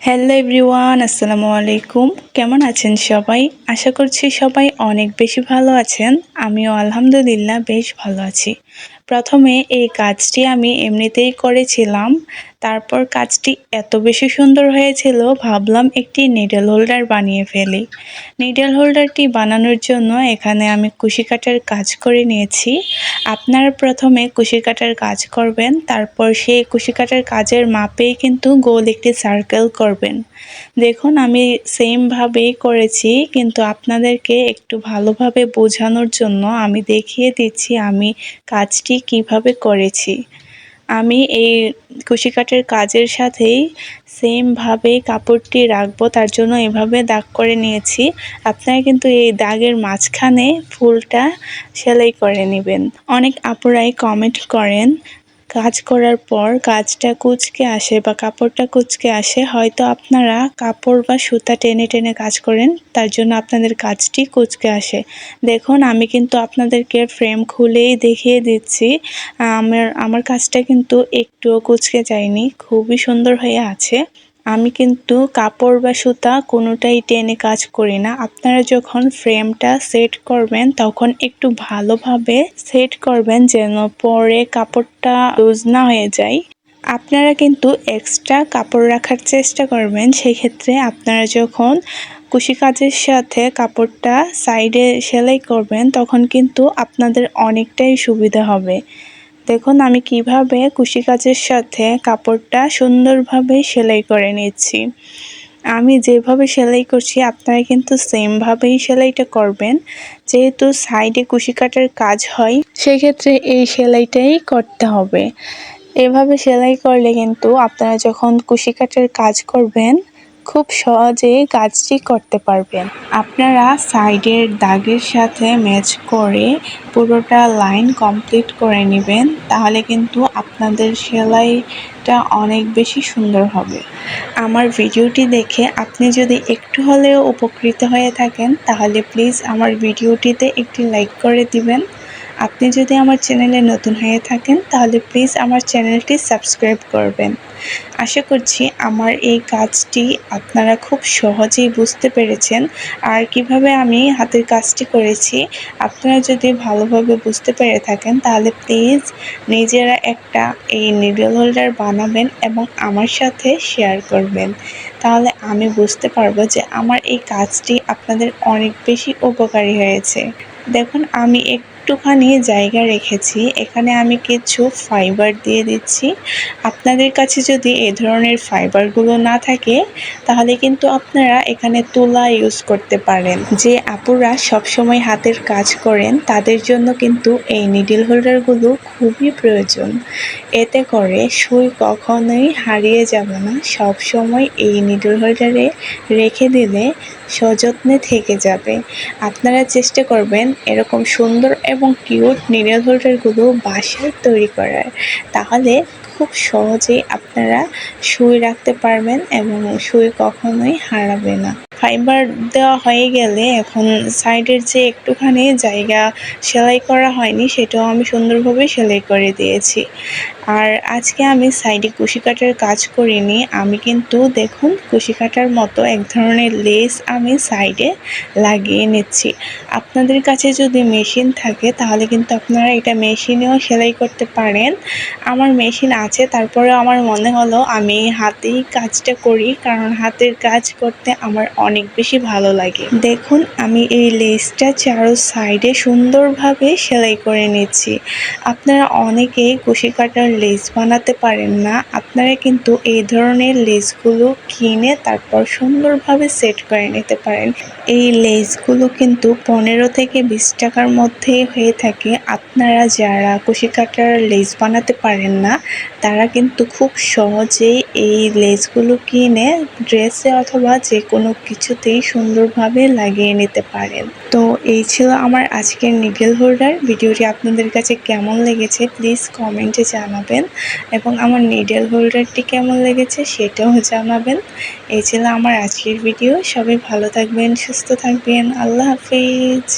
Hello everyone, আসসালামু আলাইকুম। কেমন আছেন সবাই? আশা করছি সবাই অনেক বেশি ভালো আছেন। আমিও আলহামদুলিল্লাহ বেশ ভালো আছি। প্রথমে এই কাজটি আমি এমনিতেই করেছিলাম। তারপর কাজটি এত বেশি সুন্দর হয়েছিল, ভাবলাম একটি নিডল হোল্ডার বানিয়ে ফেলি। নিডল হোল্ডারটি বানানোর জন্য এখানে আমি কুশি কাটার কাজ করে নিয়েছি। আপনারা প্রথমে কুশি কাটার কাজ করবেন, তারপর সেই কুশি কাটার কাজের মাপেই কিন্তু গোল একটি সার্কেল করবেন। দেখুন আমি সেমভাবেই করেছি, কিন্তু আপনাদেরকে একটু ভালোভাবে বোঝানোর জন্য আমি দেখিয়ে দিচ্ছি আমি কাজটি কিভাবে করেছি। আমি এই কুশি কাটার কাজের সাথেই সেমভাবে কাপড়টি রাখবো, তার জন্য এভাবে দাগ করে নিয়েছি। আপনারা কিন্তু এই দাগের মাঝখানে ফুলটা সেলাই করে নেবেন। অনেক আপুরাই কমেন্ট করেন কাজ করার পর কাজটা কুঁচকে আসে বা কাপড়টা কুঁচকে আসে, হয়তো আপনারা কাপড় বা সুতা টেনে টেনে কাজ করেন, তার জন্য আপনাদের কাজটি কুঁচকে আসে। দেখুন আমি কিন্তু আপনাদেরকে ফ্রেম খুলেই দেখিয়ে দিচ্ছি, আমার কাজটা কিন্তু একটুও কুঁচকে যায়নি, খুবই সুন্দর হয়ে আছে। আমি কিন্তু কাপড় বা সুতা কোনোটাই টেনে কাজ করি না। আপনারা যখন ফ্রেমটা সেট করবেন তখন একটু ভালোভাবে সেট করবেন যেন পরে কাপড়টা লুজ না হয়ে যায়। আপনারা কিন্তু এক্সট্রা কাপড় রাখার চেষ্টা করবেন। সেক্ষেত্রে আপনারা যখন কুশি কাজের সাথে কাপড়টা সাইডে সেলাই করবেন তখন কিন্তু আপনাদের অনেকটাই সুবিধা হবে। দেখুন আমি কিভাবে কুশি কাজের সাথে কাপড়টা সুন্দরভাবে সেলাই করে নিচ্ছি। আমি যেভাবে সেলাই করছি আপনারা কিন্তু সেমভাবেই সেলাইটা করবেন। যেহেতু সাইডে কুশি কাটার কাজ হয়, সেক্ষেত্রে এই সেলাইটাই করতে হবে। এভাবে সেলাই করলে কিন্তু আপনারা যখন কুশি কাটার কাজ করবেন খুব সহজেই কাজটি করতে পারবেন। আপনারা সাইডের দাগের সাথে ম্যাচ করে পুরোটা লাইন কমপ্লিট করে নেবেন, তাহলে কিন্তু আপনাদের সেলাইটা অনেক বেশি সুন্দর হবে। আমার ভিডিওটি দেখে আপনি যদি একটু হলেও উপকৃত হয়ে থাকেন তাহলে প্লিজ আমার ভিডিওটিতে একটি লাইক করে দিবেন। আপনি যদি আমার চ্যানেলে নতুন হয়ে থাকেন তাহলে প্লিজ আমার চ্যানেলটি সাবস্ক্রাইব করবেন। আশা করছি আমার এই কাজটি আপনারা খুব সহজেই বুঝতে পেরেছেন, আর কিভাবে আমি হাতের কাজটি করেছি আপনারা যদি ভালোভাবে বুঝতে পেরে থাকেন তাহলে প্লিজ নিজেরা একটা এই নিডল হোল্ডার বানাবেন এবং আমার সাথে শেয়ার করবেন। তাহলে আমি বুঝতে পারবো যে আমার এই কাজটি আপনাদের অনেক বেশি উপকারী হয়েছে। দেখুন আমি একটুখানি জায়গা রেখেছি, এখানে আমি কিছু ফাইবার দিয়ে দিচ্ছি। আপনাদের কাছে যদি এই ধরনের ফাইবারগুলো না থাকে তাহলে কিন্তু আপনারা এখানে তুলা ইউজ করতে পারেন। যে আপুরা সবসময় হাতের কাজ করেন তাদের জন্য কিন্তু এই নিডল হোল্ডারগুলো খুবই প্রয়োজন। এতে করে সুই কখনোই হারিয়ে যাবে না, সব সময় এই নিডল হোল্ডারে রেখে দিলে সযত্নে থেকে যাবে। আপনারা চেষ্টা করবেন এরকম সুন্দর এবং কিউট নিডল হোল্ডারগুলো বাসায় তৈরি করার, তাহলে খুব সহজেই আপনারা সুই রাখতে পারবেন এবং সুই কখনোই হারাবে না। ফাইবার দেওয়া হয়ে গেলে এখন সাইডের যে একটুখানি জায়গা সেলাই করা হয়নি সেটাও আমি সুন্দরভাবে সেলাই করে দিয়েছি। আর আজকে আমি সাইডে কুশি কাটার কাজ করিনি, আমি কিন্তু দেখুন কুশি কাটার মতো এক ধরনের লেস আমি সাইডে লাগিয়ে নিচ্ছি। আপনাদের কাছে যদি মেশিন থাকে তাহলে কিন্তু আপনারা এটা মেশিনেও সেলাই করতে পারেন। আমার মেশিন আছে, তারপরে আমার মনে হলো আমি হাতেই কাজটা করি, কারণ হাতের কাজ করতে আমার অনেক বেশি ভালো লাগে। দেখুন আমি এই লেসটা চারো সাইডে সুন্দরভাবে সেলাই করে নিচ্ছি। আপনারা অনেকেই কুশি কাটার লেস বানাতে পারেন না, আপনারা কিন্তু এই ধরনের লেসগুলো কিনে তারপর সুন্দরভাবে সেট করে নিতে পারেন। এই লেসগুলো কিন্তু 15 থেকে 20 টাকার মধ্যেই হয়ে থাকে। আপনারা যারা কুশি কাটার লেস বানাতে পারেন না তারা কিন্তু খুব সহজেই এই লেসগুলো কিনে ড্রেসে অথবা যে কোনো কিছুতেই সুন্দরভাবে লাগিয়ে নিতে পারেন। তো এই ছিল আমার আজকের নিডল হোল্ডার। ভিডিওটি আপনাদের কাছে কেমন লেগেছে প্লিজ কমেন্টে জানাবেন, এবং আমার নিডল হোল্ডারটি কেমন লেগেছে সেটাও জানাবেন। এই ছিল আমার আজকের ভিডিও। সবাই ভালো থাকবেন, সুস্থ থাকবেন। আল্লাহ হাফিজ।